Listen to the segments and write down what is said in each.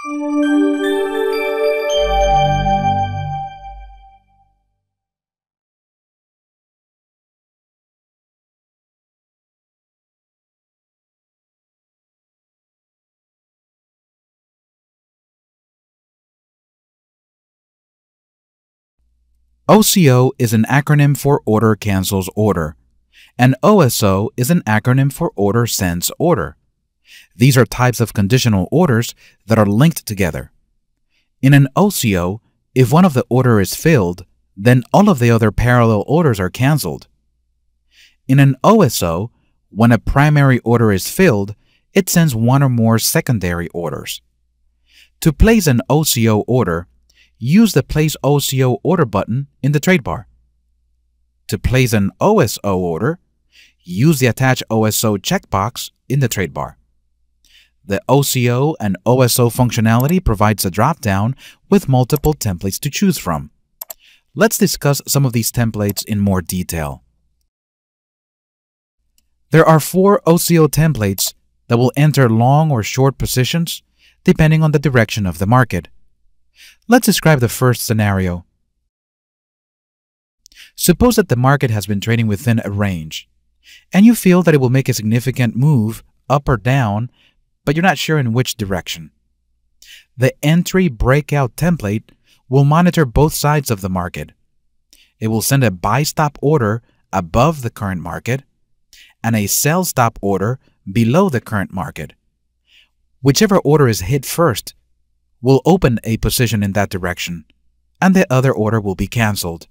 OCO is an acronym for Order Cancels Order, and OSO is an acronym for Order Sends Order. These are types of conditional orders that are linked together. In an OCO, if one of the order is filled, then all of the other parallel orders are canceled. In an OSO, when a primary order is filled, it sends one or more secondary orders. To place an OCO order, use the Place OCO Order button in the trade bar. To place an OSO order, use the Attach OSO checkbox in the trade bar. The OCO and OSO functionality provides a drop-down with multiple templates to choose from. Let's discuss some of these templates in more detail. There are 4 OCO templates that will enter long or short positions depending on the direction of the market. Let's describe the first scenario. Suppose that the market has been trading within a range, and you feel that it will make a significant move up or down, but you're not sure in which direction. The Entry Breakout template will monitor both sides of the market. It will send a Buy Stop order above the current market and a Sell Stop order below the current market. Whichever order is hit first will open a position in that direction, and the other order will be canceled.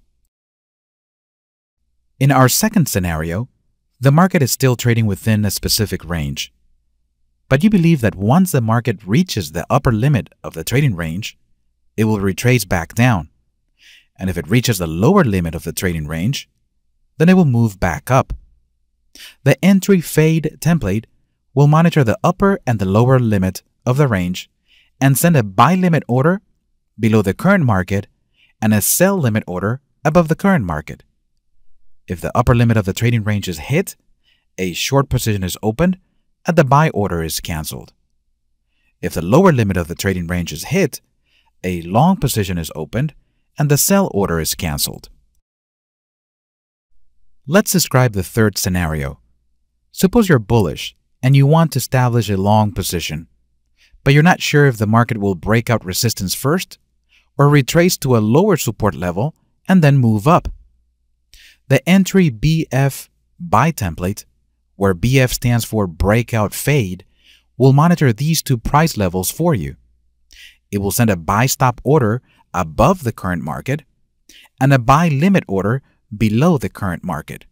In our second scenario, the market is still trading within a specific range. But you believe that once the market reaches the upper limit of the trading range, it will retrace back down. And if it reaches the lower limit of the trading range, then it will move back up. The Entry Fade template will monitor the upper and the lower limit of the range and send a Buy Limit order below the current market and a Sell Limit order above the current market. If the upper limit of the trading range is hit, a short position is opened and the buy order is canceled. If the lower limit of the trading range is hit, a long position is opened and the sell order is canceled. Let's describe the third scenario. Suppose you're bullish and you want to establish a long position, but you're not sure if the market will break out resistance first or retrace to a lower support level and then move up. The Entry BF Buy template, where BF stands for Breakout Fade, will monitor these 2 price levels for you. It will send a Buy Stop order above the current market and a Buy Limit order below the current market.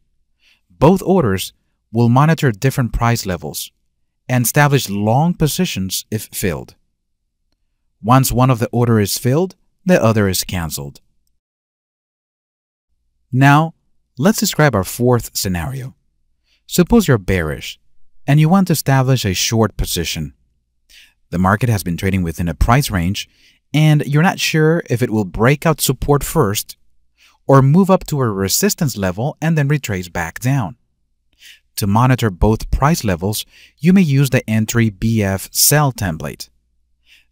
Both orders will monitor different price levels and establish long positions if filled. Once one of the order is filled, the other is canceled. Now, let's describe our fourth scenario. Suppose you're bearish and you want to establish a short position. The market has been trading within a price range and you're not sure if it will break out support first or move up to a resistance level and then retrace back down. To monitor both price levels, you may use the Entry BF Sell template.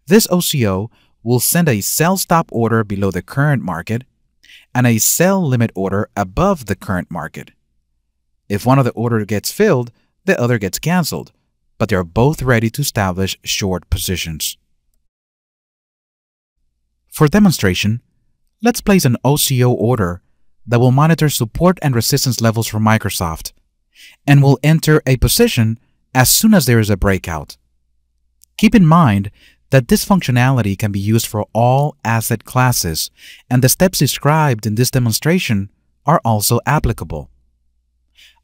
This OCO will send a Sell Stop order below the current market and a Sell Limit order above the current market. If one of the orders gets filled, the other gets canceled, but they are both ready to establish short positions. For demonstration, let's place an OCO order that will monitor support and resistance levels for Microsoft and will enter a position as soon as there is a breakout. Keep in mind that this functionality can be used for all asset classes, and the steps described in this demonstration are also applicable.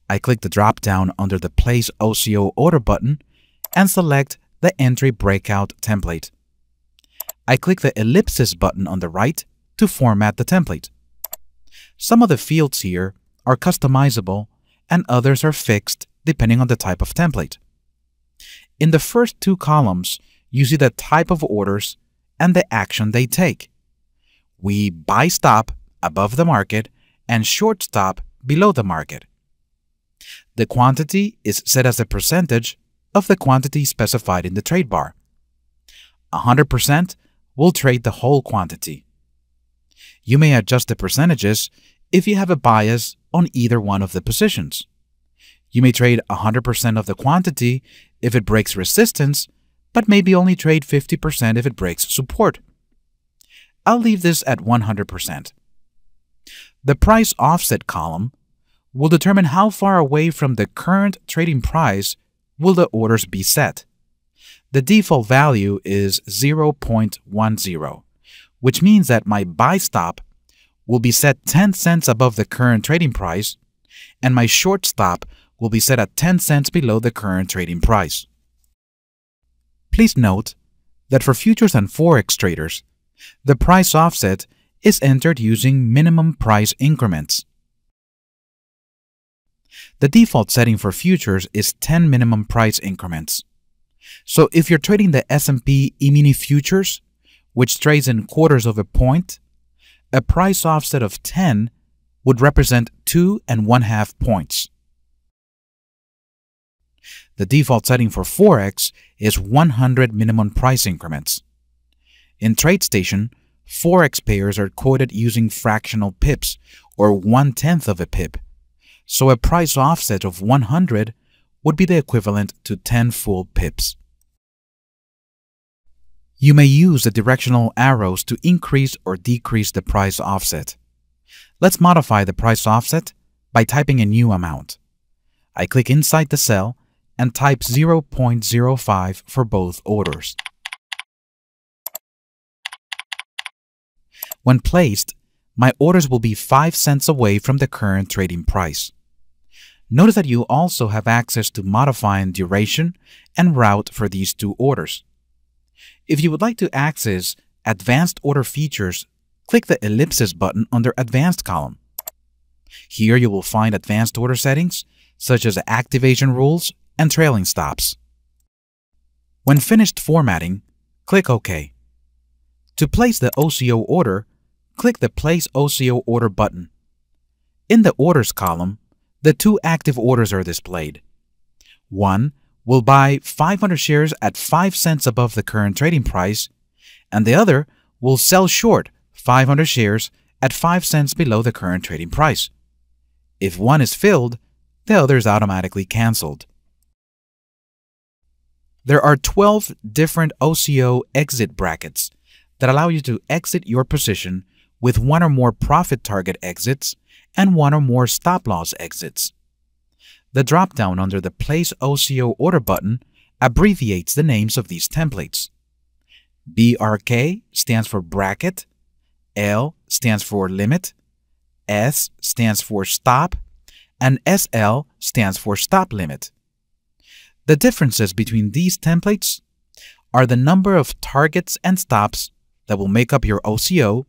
I click the drop-down under the Place OCO Order button and select the Entry Breakout template. I click the ellipsis button on the right to format the template. Some of the fields here are customizable and others are fixed depending on the type of template. In the first 2 columns, you see the type of orders and the action they take. We buy stop above the market and short stop below the market. The quantity is set as a percentage of the quantity specified in the trade bar. 100% will trade the whole quantity. You may adjust the percentages if you have a bias on either one of the positions. You may trade 100% of the quantity if it breaks resistance, but maybe only trade 50% if it breaks support. I'll leave this at 100%. The price offset column will determine how far away from the current trading price will the orders be set. The default value is 0.10, which means that my buy stop will be set 10 cents above the current trading price, and my short stop will be set at 10 cents below the current trading price. Please note that for futures and forex traders, the price offset is entered using minimum price increments. The default setting for futures is 10 minimum price increments. So if you're trading the S&P E-mini futures, which trades in quarters of a point, a price offset of 10 would represent 2½ points. The default setting for Forex is 100 minimum price increments. In TradeStation, Forex pairs are quoted using fractional pips, or 1/10 of a pip, so a price offset of 100 would be the equivalent to 10 full pips. You may use the directional arrows to increase or decrease the price offset. Let's modify the price offset by typing a new amount. I click inside the cell and type 0.05 for both orders. When placed, my orders will be 5 cents away from the current trading price. Notice that you also have access to modifying duration and route for these two orders. If you would like to access Advanced Order Features, click the ellipsis button under Advanced column. Here you will find advanced order settings, such as activation rules and trailing stops. When finished formatting, click OK. To place the OCO order, click the Place OCO Order button. In the Orders column, the two active orders are displayed. One will buy 500 shares at 5 cents above the current trading price, and the other will sell short 500 shares at 5 cents below the current trading price. If one is filled, the other is automatically canceled. There are 12 different OCO exit brackets that allow you to exit your position with one or more profit target exits and one or more stop loss exits. The drop-down under the Place OCO Order button abbreviates the names of these templates. BRK stands for bracket, L stands for limit, S stands for stop, and SL stands for stop limit. The differences between these templates are the number of targets and stops that will make up your OCO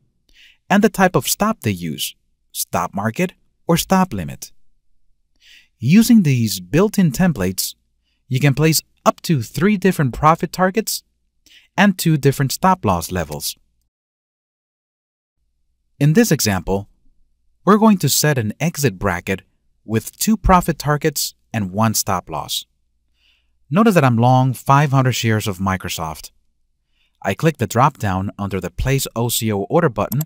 and the type of stop they use, stop market or stop limit. Using these built-in templates, you can place up to 3 different profit targets and 2 different stop loss levels. In this example, we're going to set an exit bracket with 2 profit targets and 1 stop loss. Notice that I'm long 500 shares of Microsoft. I click the drop-down under the Place OCO Order button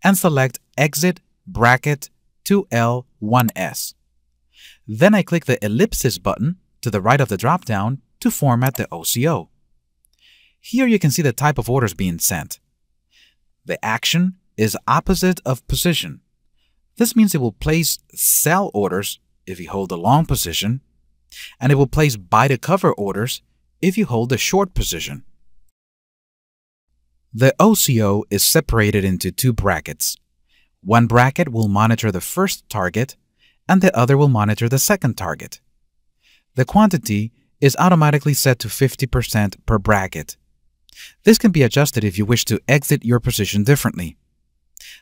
and select Exit Bracket 2L1S. Then I click the ellipsis button to the right of the drop-down to format the OCO. Here you can see the type of orders being sent. The action is opposite of position. This means it will place sell orders if you hold a long position, and it will place buy to cover orders if you hold a short position. The OCO is separated into 2 brackets. One bracket will monitor the first target, and the other will monitor the second target. The quantity is automatically set to 50% per bracket. This can be adjusted if you wish to exit your position differently.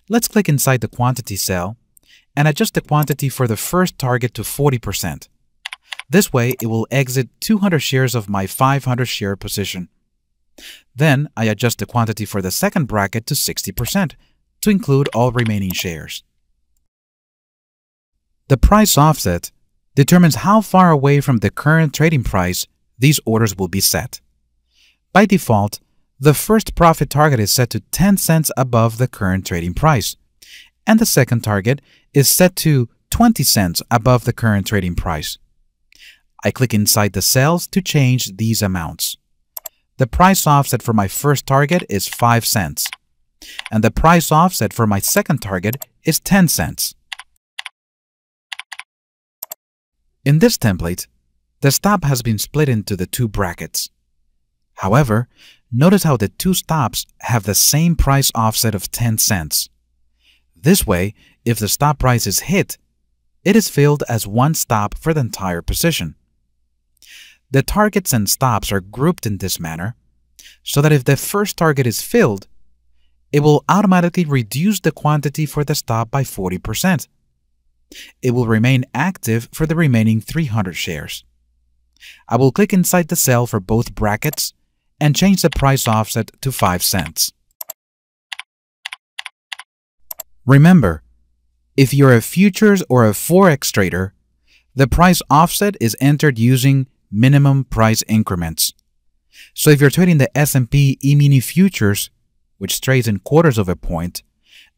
Let's click inside the quantity cell and adjust the quantity for the first target to 40%. This way, it will exit 200 shares of my 500 share position. Then, I adjust the quantity for the second bracket to 60% to include all remaining shares. The price offset determines how far away from the current trading price these orders will be set. By default, The first profit target is set to 10 cents above the current trading price, and the second target is set to 20 cents above the current trading price. I click inside the cells to change these amounts. The price offset for my first target is 5 cents, and the price offset for my second target is 10 cents. In this template, the stop has been split into the two brackets. However, notice how the two stops have the same price offset of 10 cents. This way, if the stop price is hit, it is filled as one stop for the entire position. The targets and stops are grouped in this manner so that if the first target is filled, it will automatically reduce the quantity for the stop by 40%. It will remain active for the remaining 300 shares. I will click inside the cell for both brackets and change the price offset to 5 cents. Remember, if you're a futures or a forex trader, the price offset is entered using minimum price increments. So if you're trading the S&P E-mini futures, which trades in quarters of a point,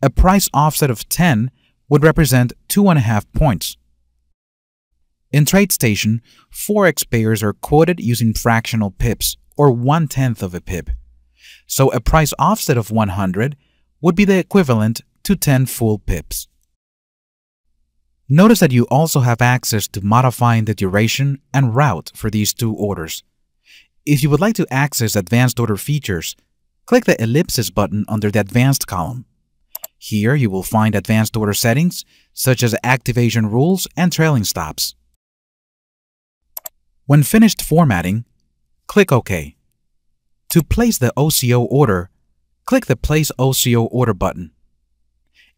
a price offset of 10 would represent 2.5 points. In TradeStation, forex pairs are quoted using fractional pips, or 1/10 of a pip. So a price offset of 100 would be the equivalent to 10 full pips. Notice that you also have access to modifying the duration and route for these two orders. If you would like to access advanced order features, click the ellipsis button under the Advanced column. Here you will find advanced order settings such as activation rules and trailing stops. When finished formatting, click OK. To place the OCO order, click the Place OCO Order button.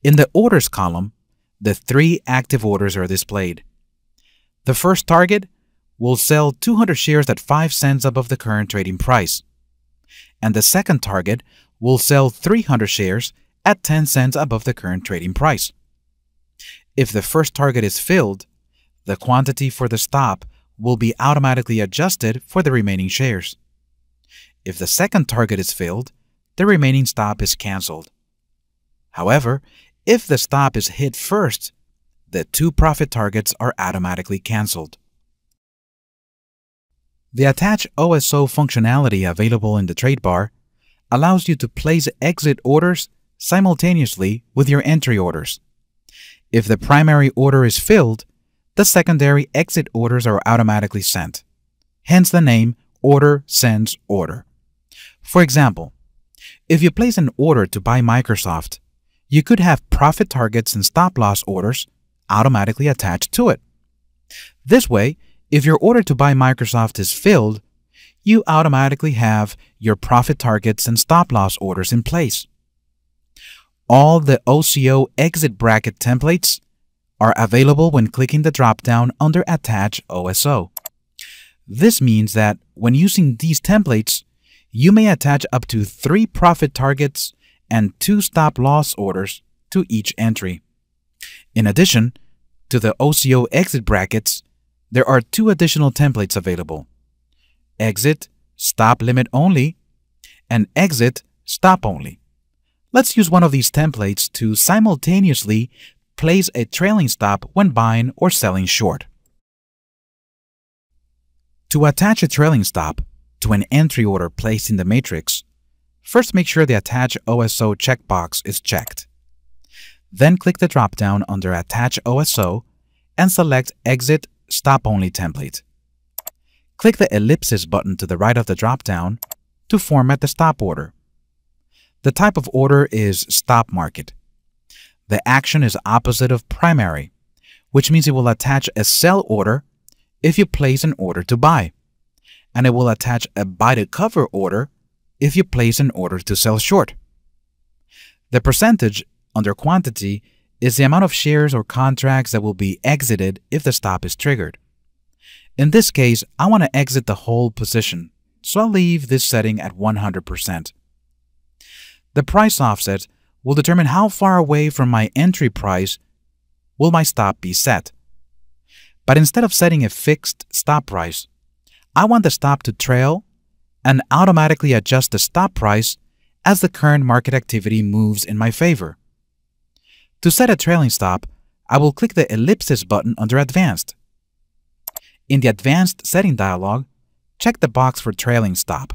In the Orders column, the three active orders are displayed. The first target will sell 200 shares at 5 cents above the current trading price, and the second target will sell 300 shares at 10 cents above the current trading price. If the first target is filled, the quantity for the stop will be automatically adjusted for the remaining shares. If the second target is filled, the remaining stop is canceled. However, if the stop is hit first, the two profit targets are automatically canceled. The Attach OSO functionality available in the trade bar allows you to place exit orders simultaneously with your entry orders. If the primary order is filled, the secondary exit orders are automatically sent. Hence the name Order Sends Order. For example, if you place an order to buy Microsoft, you could have profit targets and stop-loss orders automatically attached to it. This way, if your order to buy Microsoft is filled, you automatically have your profit targets and stop-loss orders in place. All the OCO exit bracket templates are available when clicking the drop-down under Attach OSO. This means that when using these templates, you may attach up to 3 profit targets and 2 stop-loss orders to each entry. In addition to the OCO exit brackets, there are 2 additional templates available: Exit Stop Limit Only and Exit Stop Only. Let's use one of these templates to simultaneously place a trailing stop when buying or selling short. To attach a trailing stop to an entry order placed in the matrix, first make sure the Attach OSO checkbox is checked. Then click the drop-down under Attach OSO and select Exit Stop Only template. Click the ellipsis button to the right of the drop-down to format the stop order. The type of order is Stop Market. The action is opposite of primary, which means it will attach a sell order if you place an order to buy, and it will attach a buy to cover order if you place an order to sell short. The percentage under quantity is the amount of shares or contracts that will be exited if the stop is triggered. In this case, I want to exit the whole position, so I'll leave this setting at 100%. The price offset will determine how far away from my entry price will my stop be set. But instead of setting a fixed stop price, I want the stop to trail and automatically adjust the stop price as the current market activity moves in my favor. To set a trailing stop, I will click the ellipsis button under Advanced. In the Advanced Setting dialog, check the box for Trailing Stop.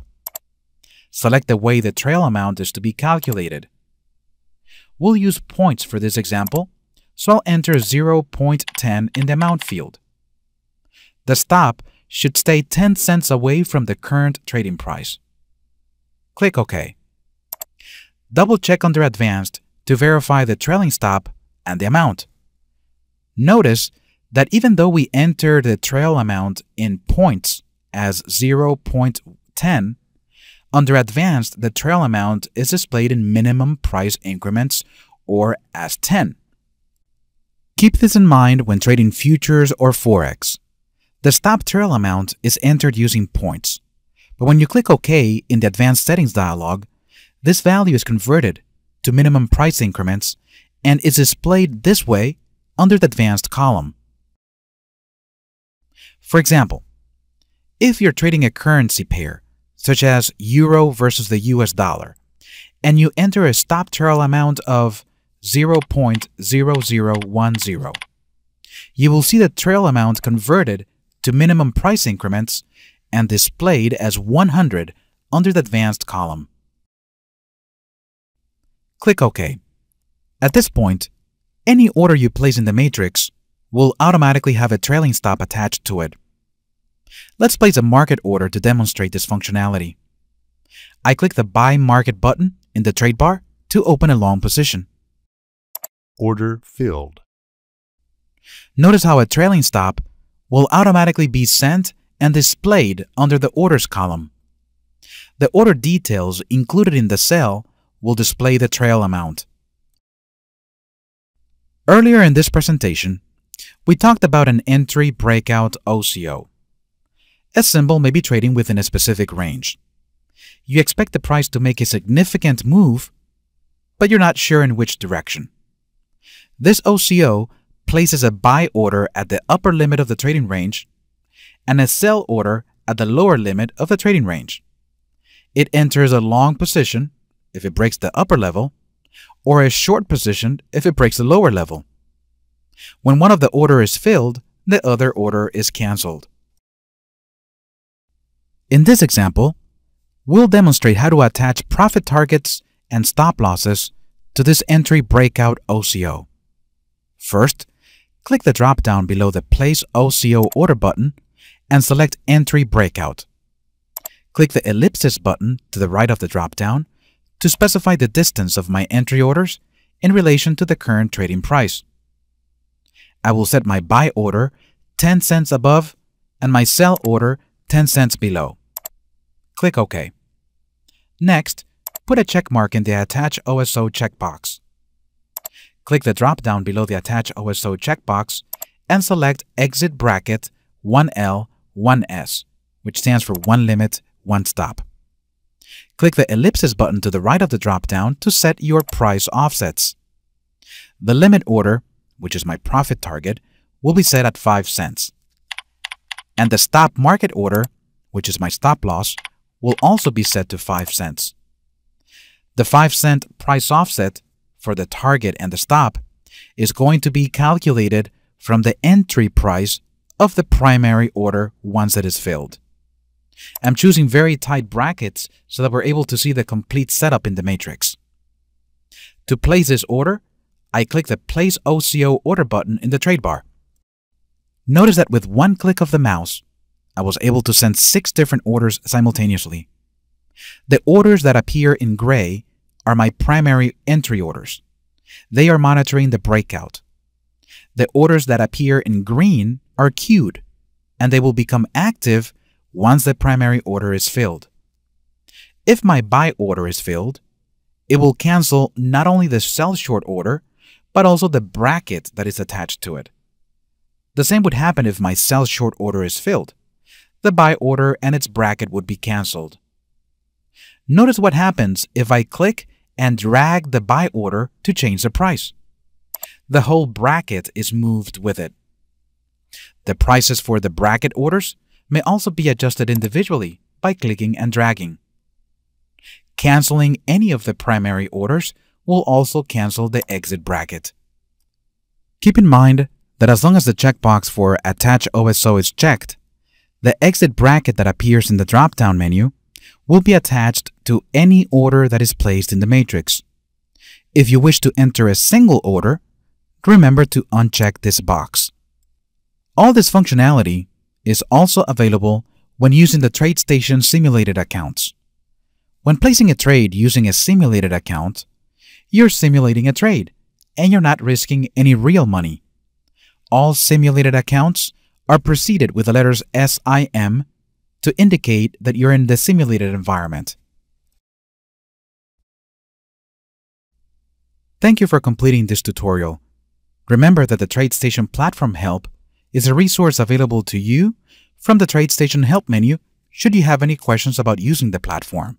Select the way the trail amount is to be calculated. We'll use points for this example, so I'll enter 0.10 in the amount field. The stop should stay 10 cents away from the current trading price. Click OK. Double-check under Advanced to verify the trailing stop and the amount. Notice that even though we enter the trail amount in points as 0.10, under Advanced, the trail amount is displayed in minimum price increments or as 10. Keep this in mind when trading futures or Forex. The stop trail amount is entered using points, but when you click OK in the Advanced Settings dialog, this value is converted to minimum price increments and is displayed this way under the Advanced column. For example, if you're trading a currency pair, such as Euro versus the US dollar, and you enter a stop trail amount of 0.0010, you will see the trail amount converted to minimum price increments and displayed as 100 under the Advanced column. Click OK. At this point, any order you place in the matrix will automatically have a trailing stop attached to it. Let's place a market order to demonstrate this functionality. I click the Buy Market button in the trade bar to open a long position. Order filled. Notice how a trailing stop will automatically be sent and displayed under the Orders column. The order details included in the cell will display the trail amount. Earlier in this presentation, we talked about an entry breakout OCO. A symbol may be trading within a specific range. You expect the price to make a significant move, but you're not sure in which direction. This OCO places a buy order at the upper limit of the trading range and a sell order at the lower limit of the trading range. It enters a long position if it breaks the upper level, or a short position if it breaks the lower level. When one of the order is filled, the other order is canceled. In this example, we'll demonstrate how to attach profit targets and stop losses to this entry breakout OCO. First, click the drop-down below the Place OCO Order button and select Entry Breakout. Click the ellipsis button to the right of the drop-down to specify the distance of my entry orders in relation to the current trading price. I will set my buy order 10 cents above and my sell order 10 cents below. Click OK. Next, put a check mark in the Attach OSO checkbox. Click the drop-down below the Attach OSO checkbox and select Exit Bracket 1L 1S, which stands for One Limit, One Stop. Click the ellipsis button to the right of the drop-down to set your price offsets. The limit order, which is my profit target, will be set at 5 cents. And the stop market order, which is my stop loss, will also be set to 5 cents. The 5-cent price offset for the target and the stop is going to be calculated from the entry price of the primary order once it is filled. I'm choosing very tight brackets so that we're able to see the complete setup in the matrix. To place this order, I click the Place OCO Order button in the trade bar. Notice that with one click of the mouse, I was able to send 6 different orders simultaneously. The orders that appear in gray are my primary entry orders. They are monitoring the breakout. The orders that appear in green are queued, and they will become active once the primary order is filled. If my buy order is filled, it will cancel not only the sell short order, but also the bracket that is attached to it. The same would happen if my sell short order is filled. The buy order and its bracket would be canceled. Notice what happens if I click and drag the buy order to change the price. The whole bracket is moved with it. The prices for the bracket orders may also be adjusted individually by clicking and dragging. Canceling any of the primary orders will also cancel the exit bracket. Keep in mind that as long as the checkbox for Attach OSO is checked, the exit bracket that appears in the drop-down menu will be attached to any order that is placed in the matrix. If you wish to enter a single order, remember to uncheck this box. All this functionality is also available when using the TradeStation simulated accounts. When placing a trade using a simulated account, you're simulating a trade and you're not risking any real money. All simulated accounts are preceded with the letters SIM to indicate that you're in the simulated environment. Thank you for completing this tutorial. Remember that the TradeStation Platform Help is a resource available to you from the TradeStation Help menu should you have any questions about using the platform.